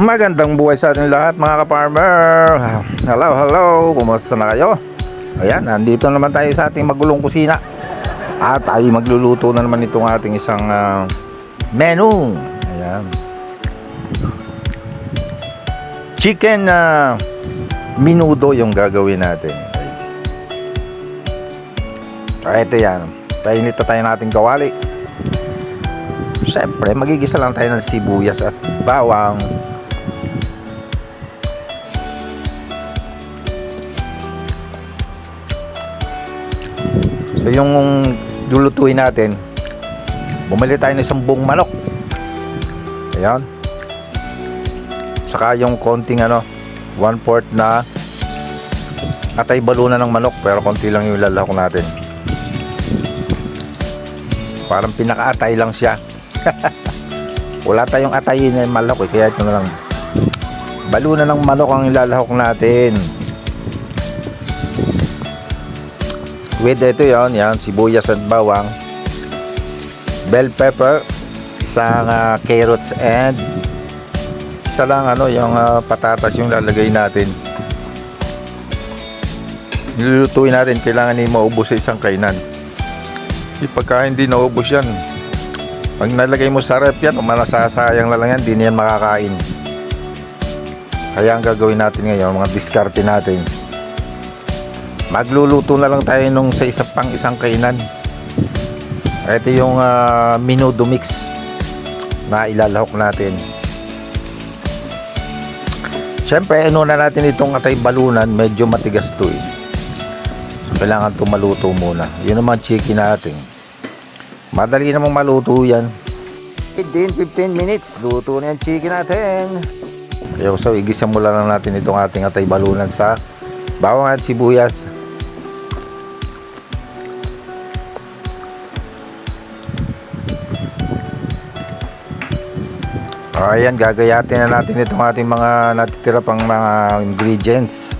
Magandang buhay sa ating lahat mga ka-farmer. Hello, hello. Kumusta na kayo? Ayan, nandito naman tayo sa ating magulong kusina. At ay magluluto na naman itong ating isang menu. Ayan. Chicken minudo yung gagawin natin, guys. Ito yan. Painit na tayo nating kawali. Siyempre, magigisa lang tayo ng sibuyas at bawang. So yung lulutuin natin, bumili tayo ng isang buong manok. Ayan. Saka yung konting 1/4 na atay balunan ng manok, pero konti lang yung lalahok natin. Parang pinaka-atay lang siya. Wala tayong atayin na malok kaya ito na lang. Balunan ng manok ang ilalahok natin. With ito yan, sibuyas at bawang, bell pepper, isang carrots, and isa lang yung patatas yung lalagay natin. Nilulutuin natin, kailangan ni maubos sa isang kainan. Pagka hindi naubos yan, pag nalagay mo sa rep yan, manasasayang na lang yan, di niyan makakain. Kaya ang gagawin natin ngayon, mga diskarte natin, magluluto na lang tayo nung sa isang kainan. Ito yung minudo mix na ilalahok natin. Siyempre, na natin itong atay balunan, medyo matigas to So, kailangan ito maluto muna. Yun naman chicken natin. Madali namang maluto yan. 15 minutes, luto na yung chicken natin. Kaya so, igisa mula lang natin itong ating atay balunan sa bawang at sibuyas. Ayan, gagayatin na natin itong ating mga natitira pang mga ingredients.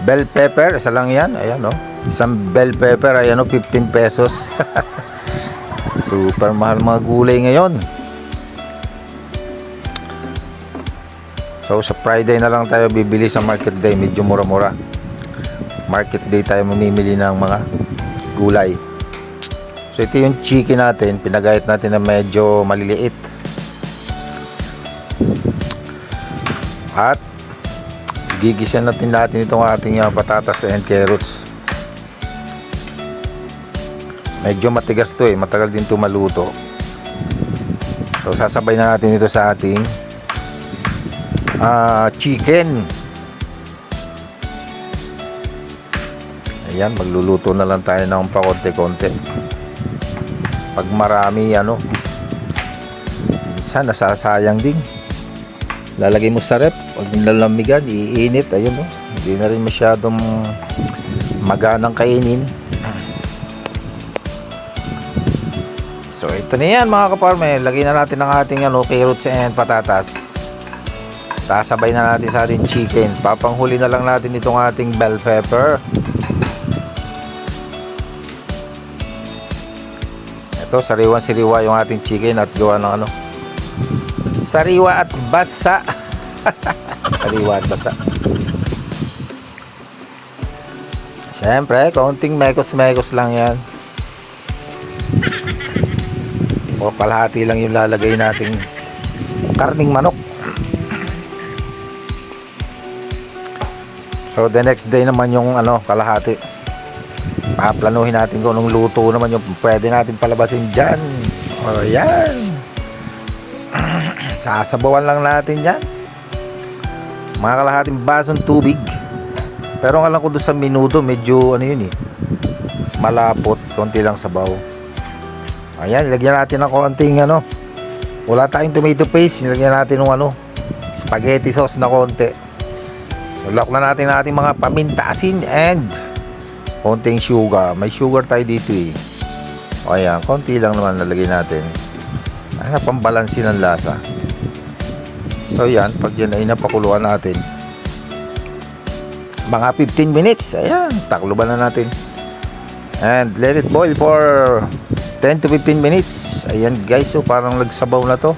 Bell pepper, isa lang yan. Ayan isang bell pepper, ayan 15 pesos. Super mahal mga gulay ngayon. So sa Friday na lang tayo bibili sa market day, medyo mura-mura. Market day tayo mamimili ng mga gulay. So ito yung chicken natin, pinagayat natin na medyo maliliit. At gigisan natin itong ating patatas and carrots. Medyo matigas to matagal din to maluto. So sasabay na natin ito sa ating chicken. Ayan, magluluto na lang tayo ng pakonti-konti. Pag marami minsan nasasayang din. Lalagay mo sa rep, pag nilalamigan, iinit, ayun hindi na rin masyadong maganang kainin. So ito na yan mga kaparme, lagay na natin ang ating carrots and patatas. Sasabay na natin sa ating chicken. Papanghuli na lang natin itong ating bell pepper. Ito, sariwan-siriwa yung ating chicken at gawa ng sariwa at basa. Sariwa at basa. Siyempre, kaunting mekos-mekos lang yan. O kalahati lang yung lalagay nating karning manok. So the next day naman yung kalahati. Paplanuhin natin kung anong luto naman yung pwede natin palabasin dyan. O yan. Sasabawan lang natin yan. Mga kalahating basong tubig. Pero ang alam ko doon sa minudo, medyo malapot. Konti lang sabaw. Ayan, ilagyan natin ng konting wala tayong tomato paste. Ilagyan natin ng spaghetti sauce na konti. So lock na natin ang ating mga paminta, asin, and konting sugar. May sugar tayo dito O ayan, konti lang naman nalagay natin. Pambalansin ng lasa. So yan, pag yan ay napakuluan natin, mga 15 minutes, ayan, takluban na natin. And let it boil for 10 to 15 minutes. Ayan guys, so parang nagsabaw na to.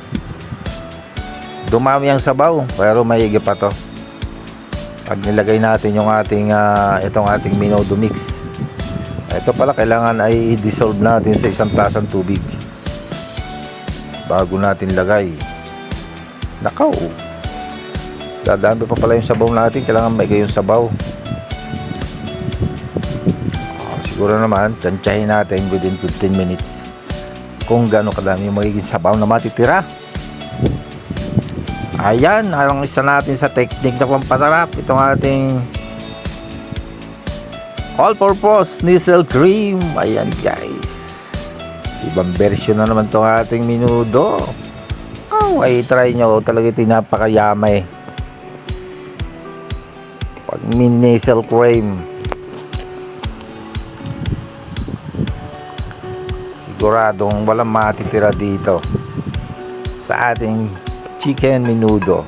dumami ang sabaw, pero maigi pa to pag nilagay natin yung ating itong ating menudo mix. Ito pala kailangan ay i-dissolve natin sa isang tasang tubig bago natin lagay. Nakaw, dadami pa pala yung sabaw natin, kailangan maigi yung sabaw. Siguro naman tansyahin natin within 15 minutes kung gaano kadami yung magiging sabaw na matitira. Ayan, ang isa natin sa technique na pampasarap, itong ating all-purpose Sneasel cream. Ayan guys, ibang version na naman itong ating menudo. Oh, ay try nyo, talaga ito napakayamay pag Sneasel cream. Siguradong walang matitira dito sa ating chicken menudo.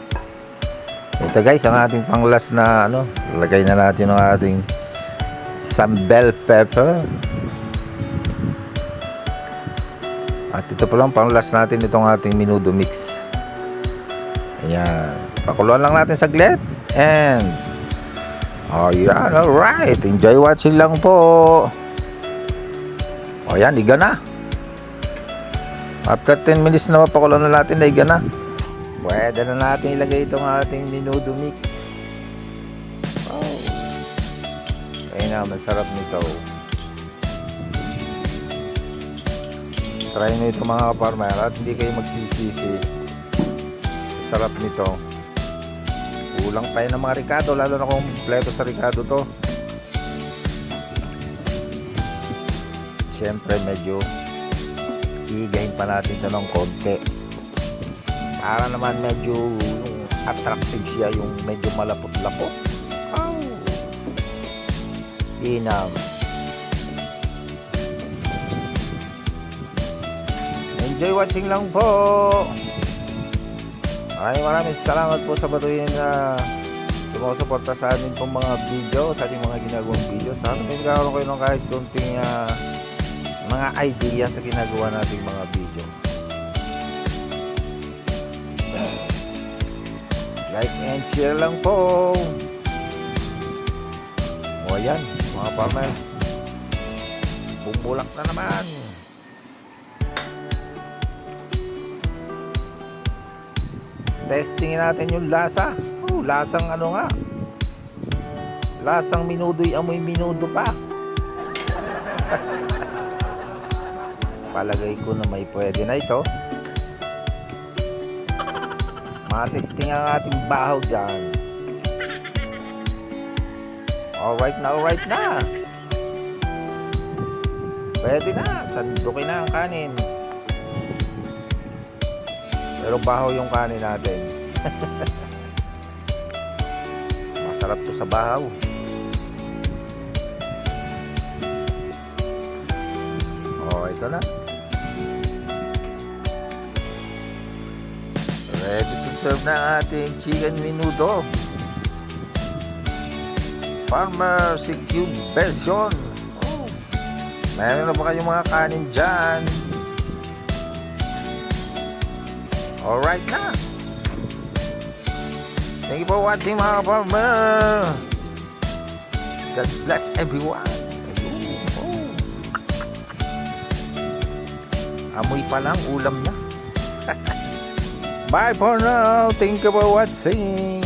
Ito guys, ang ating pang last na lagay na natin ang ating some bell pepper. At ito pa lang pang last natin itong ating menudo mix. Ayan, pakuluan lang natin saglit and ayan, alright, enjoy watching lang po. Ayan, iga na. After 10 minutes na mapakuluan na natin, iga na. Pwede na natin ilagay itong ating menudo mix. Oh, kaya na, masarap nito. Try nyo ito mga kaparmer at hindi kayo magsisisi. Sarap nito. Kulang pa yun ng mga ricado, lalo na kung kompleto sa ricado to. Siyempre medyo iigahin pa natin ito ng konti para naman medyo attractive siya, yung medyo malapot-lapot. Oh, inam. Enjoy watching lang po. Maraming salamat po sa patuloy na sumusuporta sa amin pong mga video, sa ating mga ginagawang video. Sana may nagkakaroon kayo ng kahit kunting mga idea sa ginagawa nating mga video. Like and share lang po. O ayan mga farmer, bumulak na naman. Testingin natin yung lasa. Lasang nga, lasang menudo'y amoy menudo pa. Palagay ko na may pwede na ito. Matesting ang ating bahaw dyan. Alright na. Pwede na, sandukin na ang kanin. Pero bahaw yung kanin natin. Masarap to sa bahaw. Oh, ito na. Ready to serve na ang ating chicken menudo. Farmer CQ version. Oh, meron na ba kayong mga kanin dyan? Alright na. Thank you for watching mga farmer. God bless everyone. Oh. Amoy pa lang ulam na. Bye for now. Thank you for watching.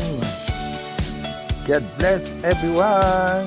God bless everyone.